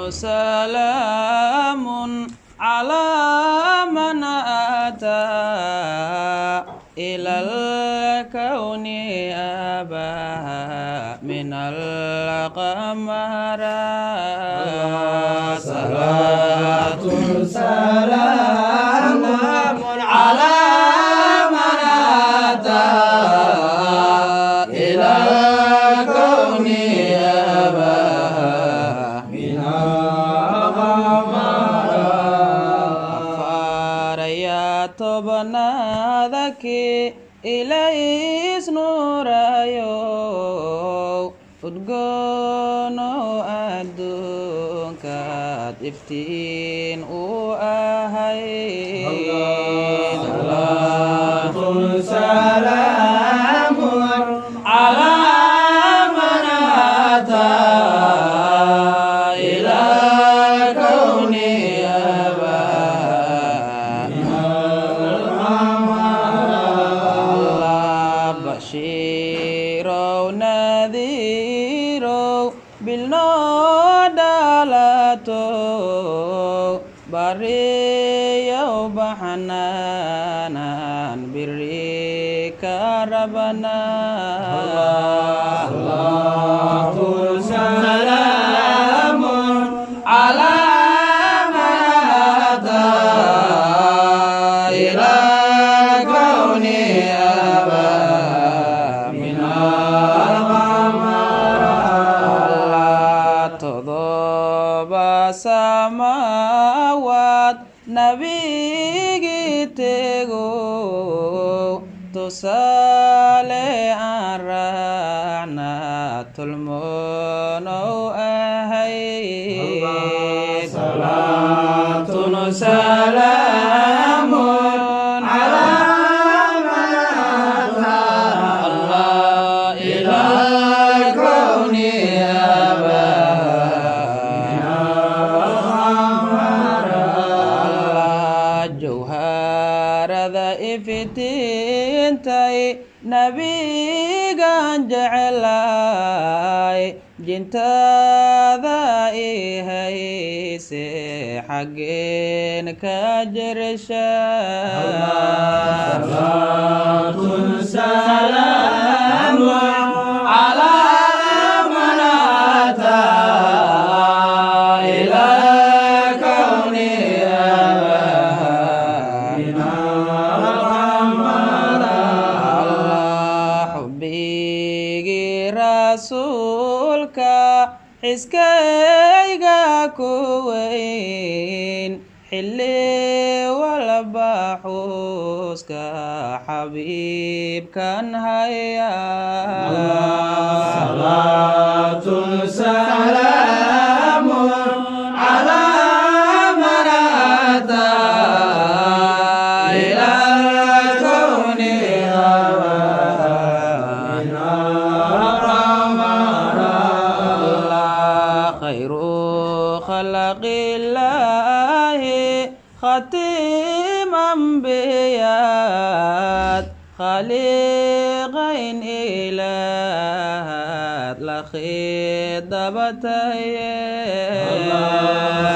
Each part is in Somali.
سلام على من أتى إلى الكون أباها من القمر صلاة سلام على من أتى إلى الكون أباها من القمر فاريات بنا ذكي إليس نورايو udgono adunkat iftiin u ahay salatun salamun ala man ata ila kauni aba Allah bashiro nadhiro بالنودالاتو بريو بحنانا بريك ربنا صلاة سلام على من أتى إلى كون أبا من samawat nabi gitego to sale arana tulmono ahay salatun salamun ala man ata Allah ila kauni aba ifitintai nabigan jecelay jintada ihayse xageen ka jirsha salatun salamun ala man ata ila kauni rasulka xiskayga ku weyn xilli walba xuska xabiibkan haya salatun salamun ala man ata ila kauni خلق الله خاتم أنبياء خالقين إلهات لخيط بتايا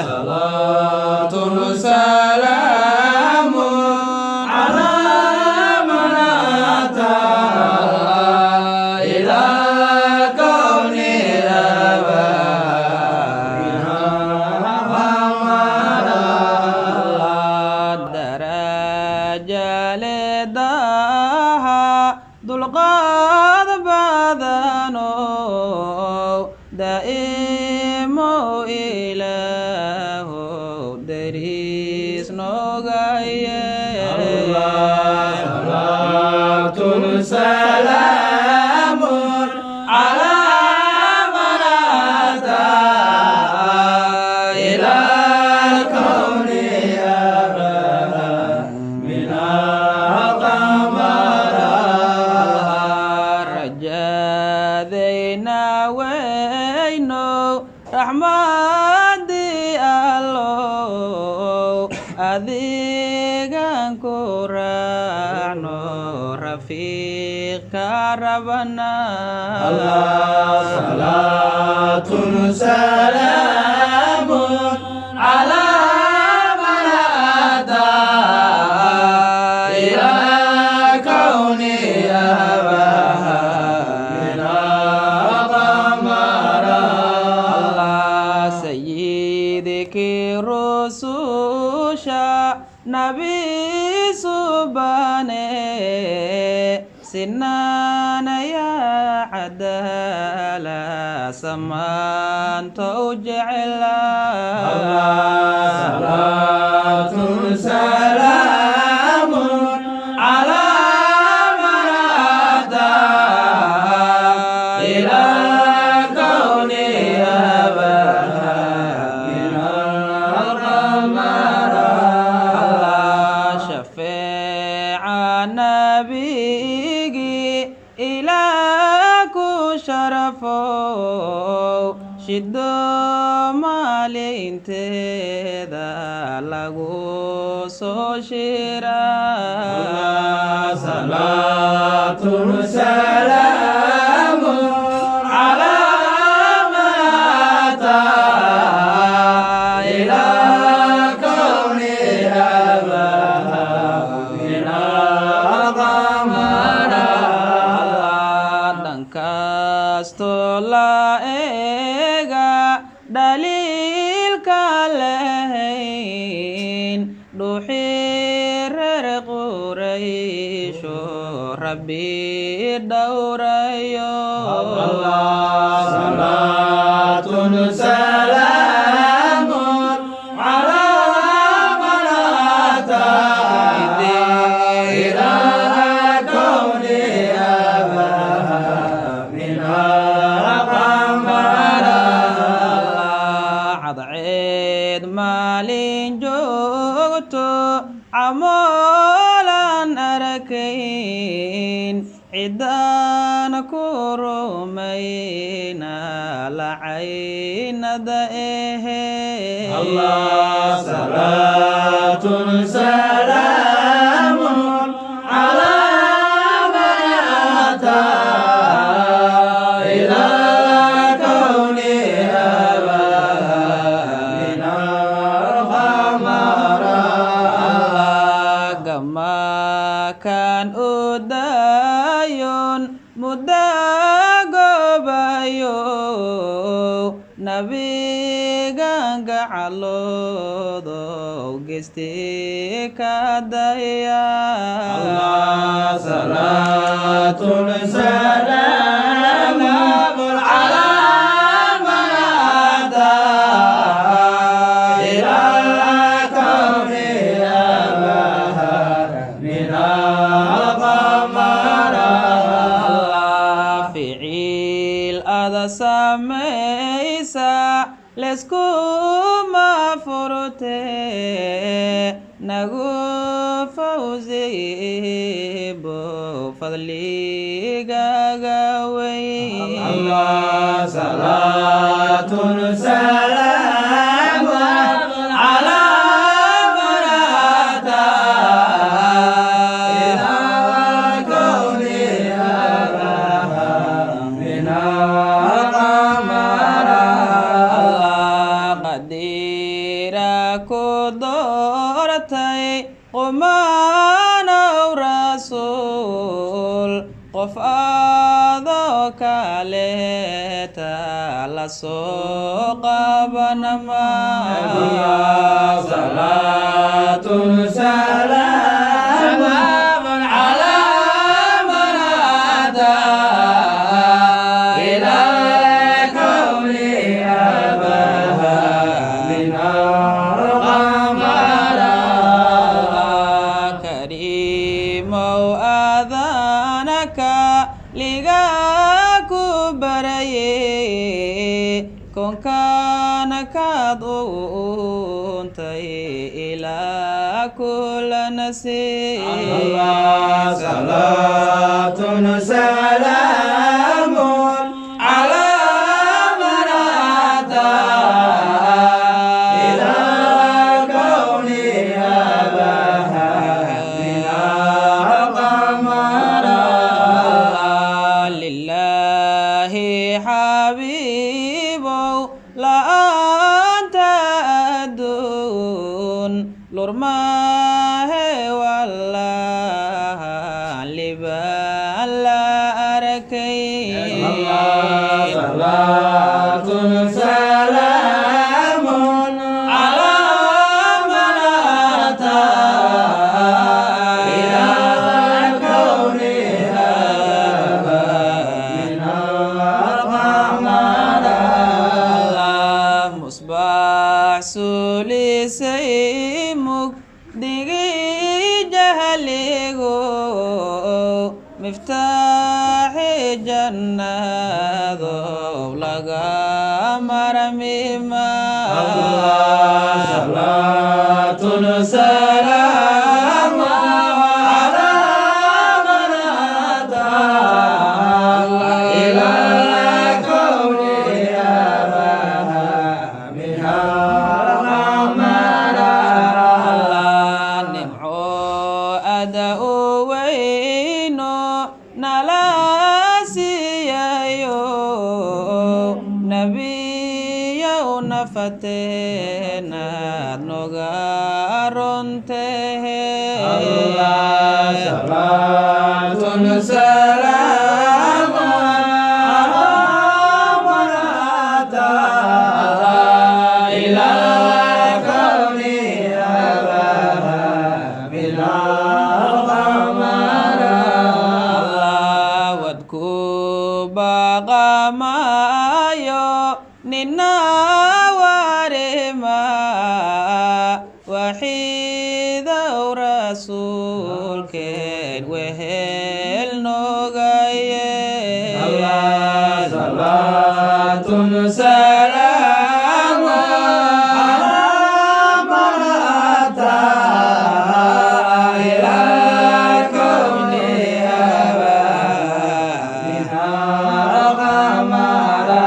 صلاة سلام على من أتى إلى كون أبا dulqaad badano daa'imo ilaaho dariis noogaye salatun salamun ala man ata ila kawni abada min rahmadi allo adigan kurano rafiq karabana Allah salatun salam على من أتى إلى كوني أباها من القمر الله سيدك رسوشا نبي سبحانه سنانا يا عدالة سمان توجع صلاة سلام على من أتى إلى كوني أباها من القمر الله شفيع نبي إلى كشرفه شد مالين تدا لغو سوشيرا صلاة سلام على من أتى إلى كوني أباها من القمر دنكاستولا دليل كالهين دوحير قريش ربي دوريو الله صلاة سلام على من أتى إلى كوني أباها من القمر عيد مالين جوتو عمولا أركين عدان كرومينا لعين دائه الله صلاة سلام على من أتى إلى كوني كان أدايون مداغبايو نبي غانغالو دو جستي كدايا الله صلاة سلام على من أتى إلى كوني أباها من القمر فعيل أذا سميسا لسكوما فرته نغو فوزي بفضلي غاوي الله صلاة سلام على من أتى إلى كوني أباها من القمر قدير كدورتي قمان ورسول قفاضك لتا لسوق بنما صلاة سلام على من أتى إلى كوني أباها من القمر كريم وأذانك لغاك بري كن كان كدونتي إلى كل نسي الله صلاة سلام على من أتى إلى كوني أباها من القمر لله حبيب لا أنت lurmaahe wallah libaan la arkay salatun salamun ala man ataa ila kauni hada min al-ghamara Allah musbah sulisay mugdigi jahligo miftaaxi jannado laga maramima salatun salamun ala man ataa ila kauni hada min al-ghamara Allah nimco ada uweyno nala siiyayo nabiyow nafateenaad noga rontehe salatun salamun ala man ataa ila kauni hada min al-ghamara Allah wadku baqamayo nina warema waxiidow rasuulkeen wehel nogaye salatun salamun ala man ataa ila kauni hada min al-ghamara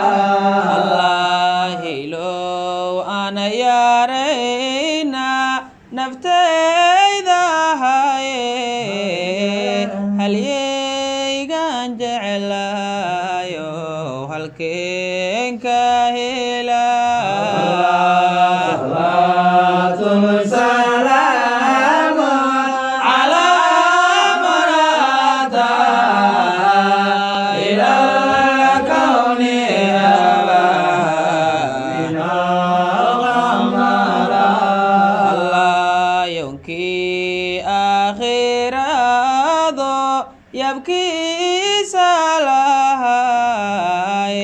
Allah hilow ana yarayna naftayda haye halyeygan jeclayo halkeen ka hela salatun salamun ala man ataa ila kauni hada min al-ghamara Allah yawnkii aakhirado yabkiisa lahay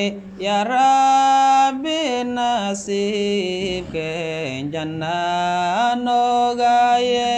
ya rabbi nasiibkeen janna nogaye